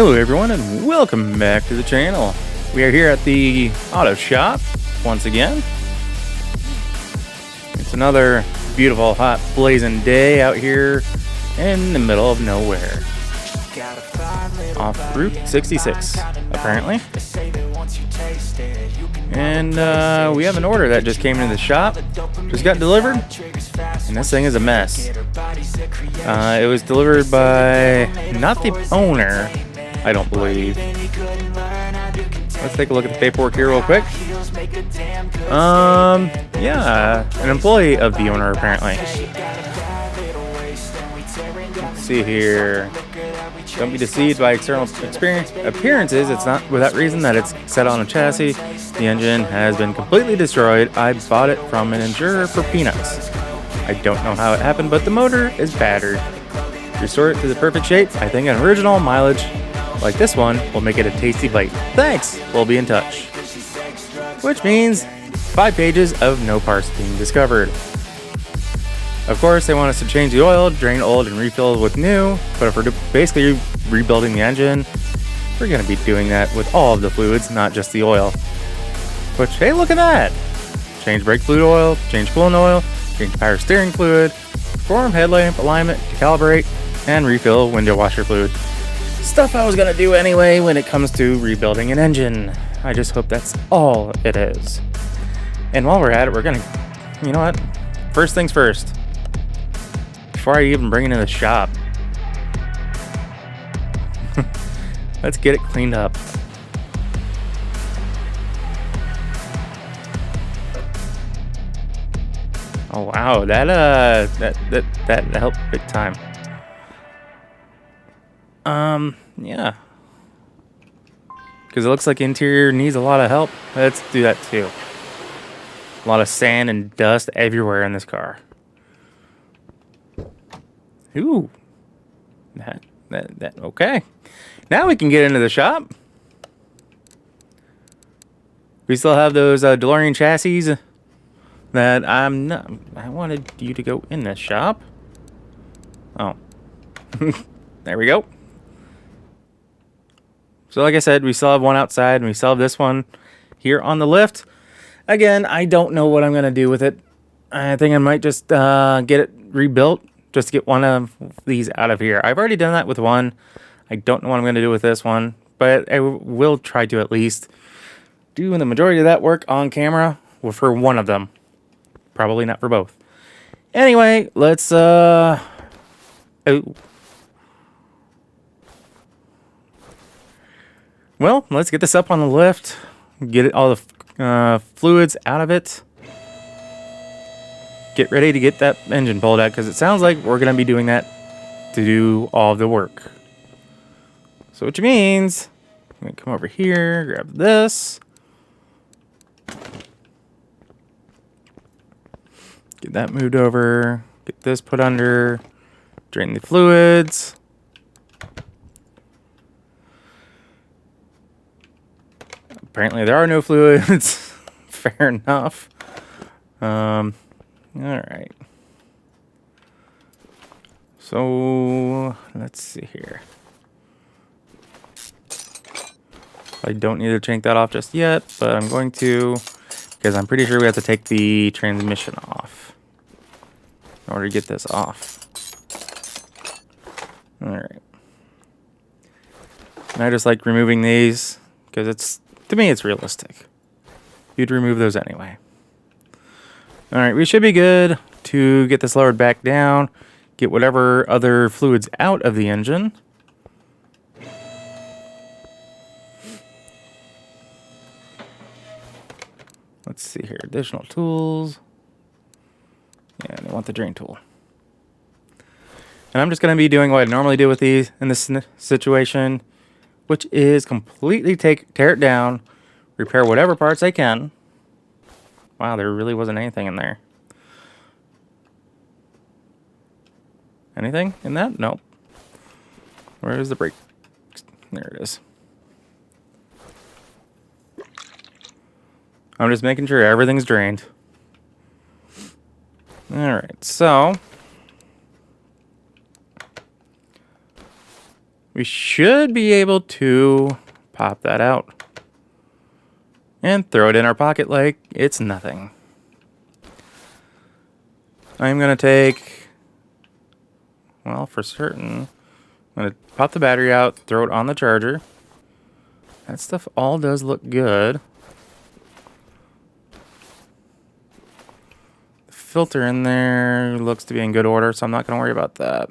Hello everyone and welcome back to the channel. We are here at the auto shop once again. It's another beautiful hot blazing day out here in the middle of nowhere. Off Route 66 apparently. And we have an order that just came into the shop. Just got delivered. And this thing is a mess. It was delivered by not the owner, I don't believe. Let's take a look at the paperwork here real quick. Yeah, an employee of the owner apparently. Let's see here. Don't be deceived by external appearances. It's not without reason that it's set on a chassis. The engine has been completely destroyed. I bought it from an insurer for peanuts. I don't know how it happened, but the motor is battered. Restore it to the perfect shape. I think an original mileage like this one will make it a tasty bite. Thanks, we'll be in touch. Which means 5 pages of no parts being discovered. Of course, they want us to change the oil, drain old, and refill with new. But if we're basically rebuilding the engine, we're going to be doing that with all of the fluids, not just the oil. Which, hey, look at that! Change brake fluid oil, change coolant oil, change power steering fluid, perform headlamp alignment to calibrate, and refill window washer fluid. Stuff I was going to do anyway when it comes to rebuilding an engine. I just hope that's all it is. And while we're at it, we're going to, you know what? First things first. Before I even bring it in the shop, let's get it cleaned up. Oh wow, that helped big time. Yeah. Because it looks like interior needs a lot of help. Let's do that too. A lot of sand and dust everywhere in this car. Ooh. That okay. Now we can get into the shop. We still have those DeLorean chassis that I wanted you to go in this shop. Oh. There we go. So like I said, we still have one outside and we still have this one here on the lift. Again, I don't know what I'm going to do with it. I think I might just get it rebuilt just to get one of these out of here. I've already done that with one. I don't know what I'm going to do with this one, but I will try to at least do the majority of that work on camera for one of them. Probably not for both. Anyway, let's well, let's get this up on the lift. Get all the fluids out of it. Get ready to get that engine pulled out because it sounds like we're going to be doing that to do all of the work. So which means I'm going to come over here, grab this. Get that moved over. Get this put under. Drain the fluids. Apparently there are no fluids. Fair enough. All right. So let's see here. I don't need to take that off just yet, but I'm going to, because I'm pretty sure we have to take the transmission off in order to get this off. All right. And I just like removing these because it's, to me, it's realistic. You'd remove those anyway. All right, we should be good to get this lowered back down, get whatever other fluids out of the engine. Let's see here, additional tools. Yeah, I want the drain tool. And I'm just going to be doing what I normally do with these in this situation, which is completely tear it down, repair whatever parts I can. Wow, there really wasn't anything in there. Anything in that? Nope. Where is the brake? There it is. I'm just making sure everything's drained. Alright, so we should be able to pop that out and throw it in our pocket like it's nothing. I'm going to take, well, for certain, I'm going to pop the battery out, throw it on the charger. That stuff all does look good. The filter in there looks to be in good order, so I'm not going to worry about that.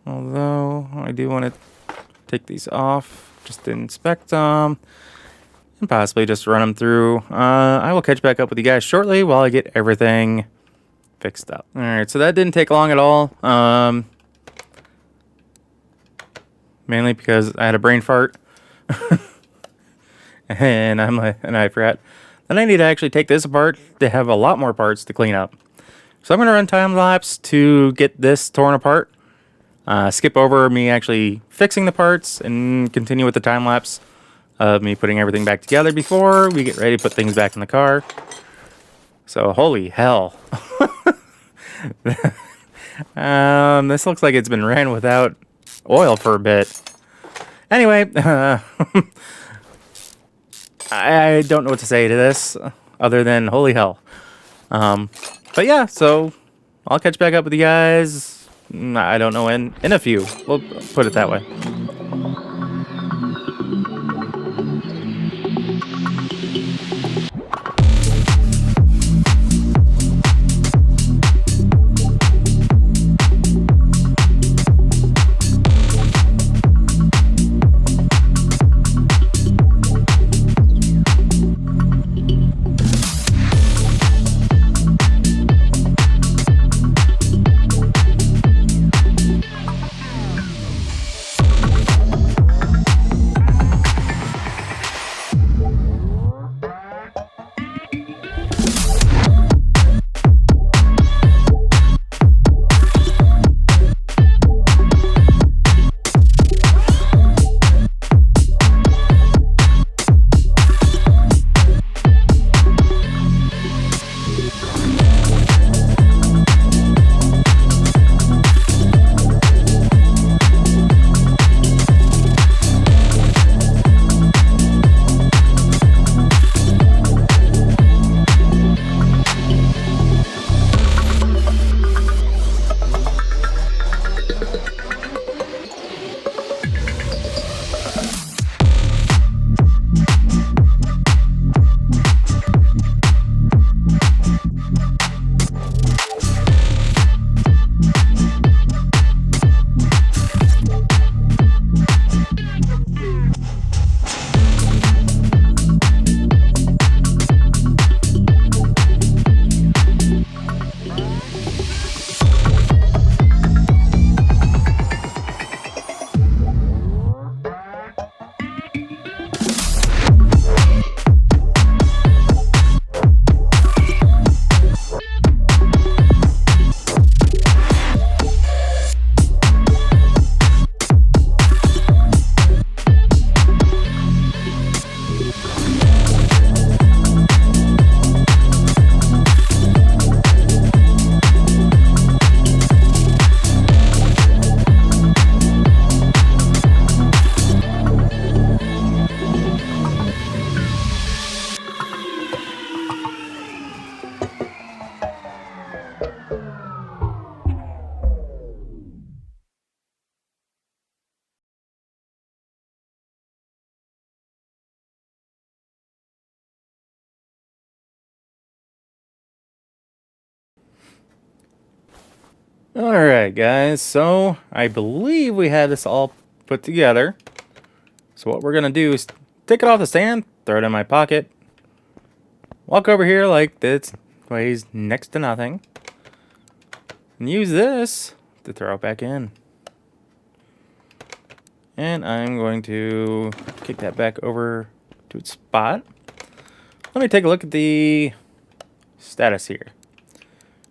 Although I do want to take these off just to inspect them and possibly just run them through. I will catch back up with you guys shortly while I get everything fixed up. All right, so that didn't take long at all. Mainly because I had a brain fart, and I forgot that I need to actually take this apart to have a lot more parts to clean up. So I'm going to run time lapse to get this torn apart. Skip over me actually fixing the parts and continue with the time lapse of me putting everything back together before we get ready to put things back in the car. So holy hell. This looks like it's been ran without oil for a bit. Anyway, I don't know what to say to this other than holy hell. But yeah, so I'll catch back up with you guys. I don't know, in a few. We'll put it that way. Alright guys, so I believe we had this all put together. So what we're going to do is take it off the stand, throw it in my pocket, walk over here like this weighs next to nothing, and use this to throw it back in. And I'm going to kick that back over to its spot. Let me take a look at the status here.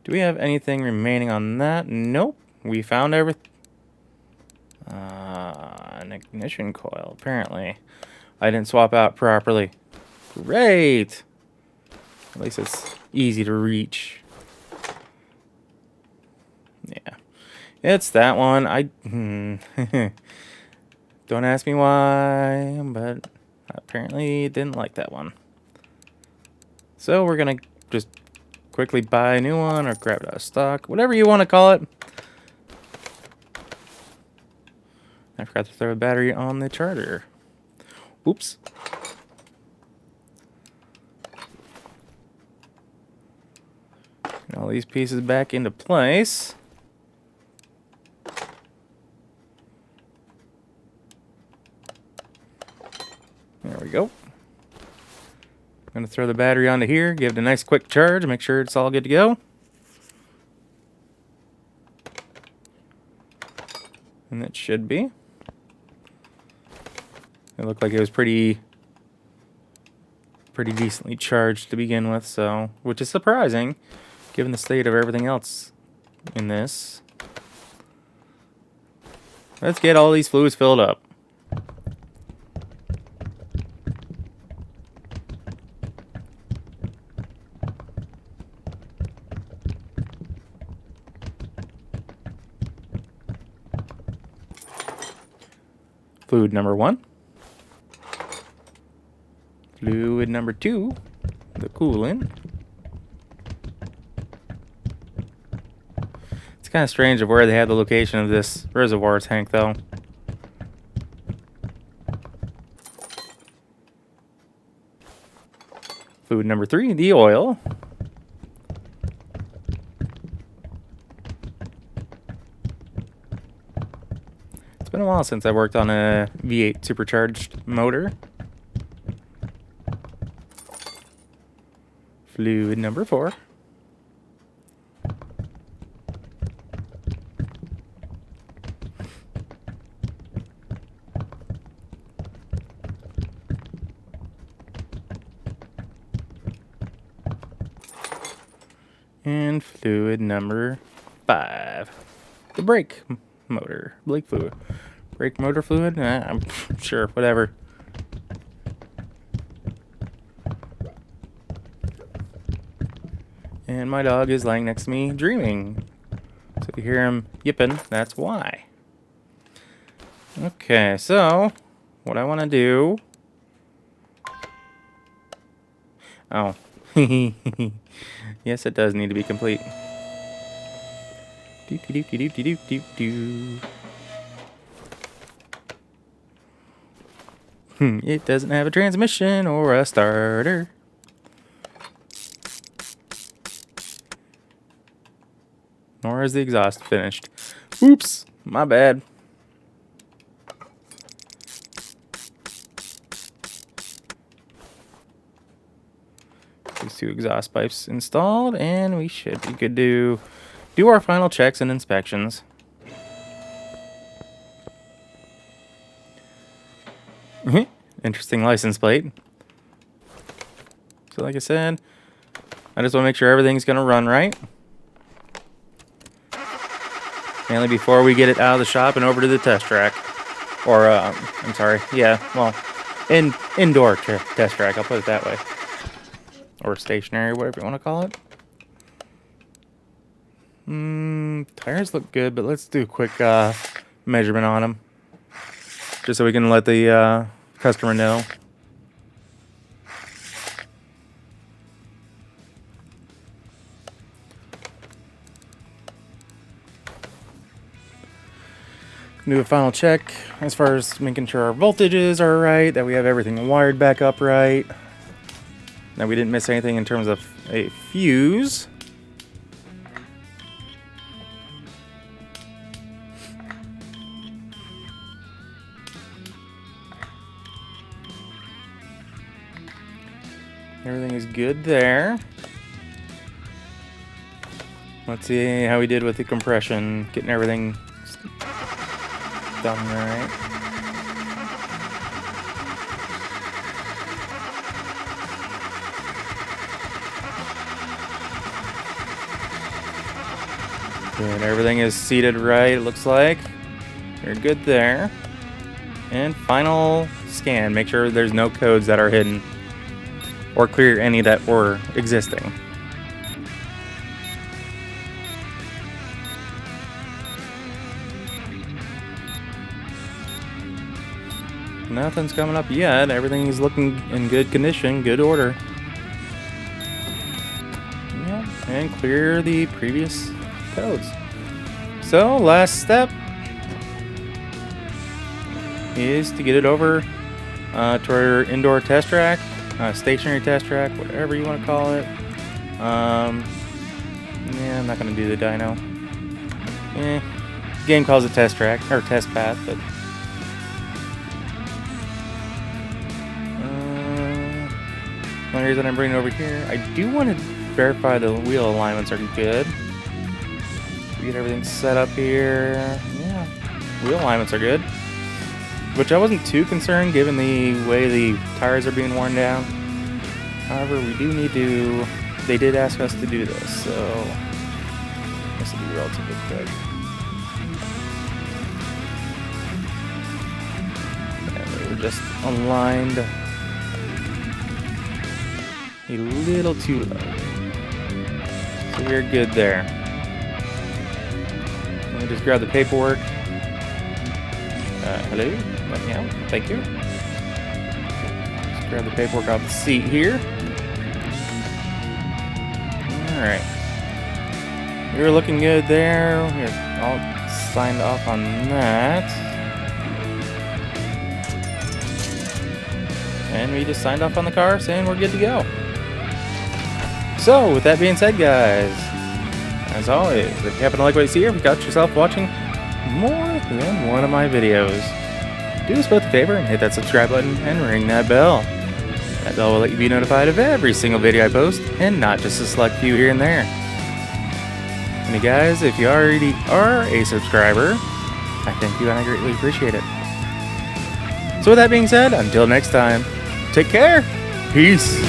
Do we have anything remaining on that? Nope. We found everything. An ignition coil, apparently. I didn't swap out properly. Great! At least it's easy to reach. It's that one. Don't ask me why, but apparently didn't like that one. So we're gonna just quickly buy a new one or grab it out of stock, whatever you want to call it. I forgot to throw a battery on the charger. Oops. Get all these pieces back into place. There we go. I'm going to throw the battery onto here, give it a nice quick charge, make sure it's all good to go. And it should be. It looked like it was pretty decently charged to begin with, so which is surprising given the state of everything else in this. Let's get all these fluids filled up. Fluid number 1. Fluid number 2, the coolant. It's kind of strange of where they have the location of this reservoir tank, though. Fluid number 3, the oil. It's been a while since I worked on a V8 supercharged motor. Fluid number 4. And fluid number 5. The brake motor. Brake fluid. Brake motor fluid? I'm sure, whatever. And my dog is lying next to me dreaming. So if you hear him yipping, that's why. Okay, so what I want to do... Oh. Yes, it does need to be complete. It doesn't have a transmission or a starter. Nor is the exhaust finished. Oops, my bad. These 2 exhaust pipes installed, and we should be good to do our final checks and inspections. Interesting license plate. So like I said, I just want to make sure everything's going to run right. Mainly before we get it out of the shop and over to the test track. Or, I'm sorry, yeah, well, indoor test track, I'll put it that way. Or stationary, whatever you want to call it. Tires look good, but let's do a quick measurement on them. Just so we can let the customer know. Do a final check as far as making sure our voltages are right, that we have everything wired back up right, that we didn't miss anything in terms of a fuse. Everything is good there. Let's see how we did with the compression, getting everything done right. Good, everything is seated right, it looks like. You're good there. And final scan, make sure there's no codes that are hidden, or clear any that were existing. nothing's coming up yet. Everything's looking in good condition, good order. Yeah, and clear the previous codes. So, last step is to get it over to our indoor test track, stationary test track, whatever you want to call it. Yeah, I'm not going to do the dyno. Game calls it test track, or test path, but one reason I'm bringing it over here, I do want to verify the wheel alignments are good. Get everything set up here. Yeah, wheel alignments are good, which I wasn't too concerned given the way the tires are being worn down. However, we do need to, they did ask us to do this, so this will be relatively quick. Just aligned a little too low, so we're good there. Let me just grab the paperwork. Hello, let me out. Thank you. Just grab the paperwork off the seat here. All right, you're looking good there. We're all signed off on that. And we just signed off on the car saying we're good to go. So, with that being said, guys, as always, if you happen to like what you see here, if you got yourself watching more than one of my videos, do us both a favor and hit that subscribe button and ring that bell. That bell will let you be notified of every single video I post, and not just a select few here and there. And guys, if you already are a subscriber, I thank you and I greatly appreciate it. So with that being said, until next time, take care. Peace.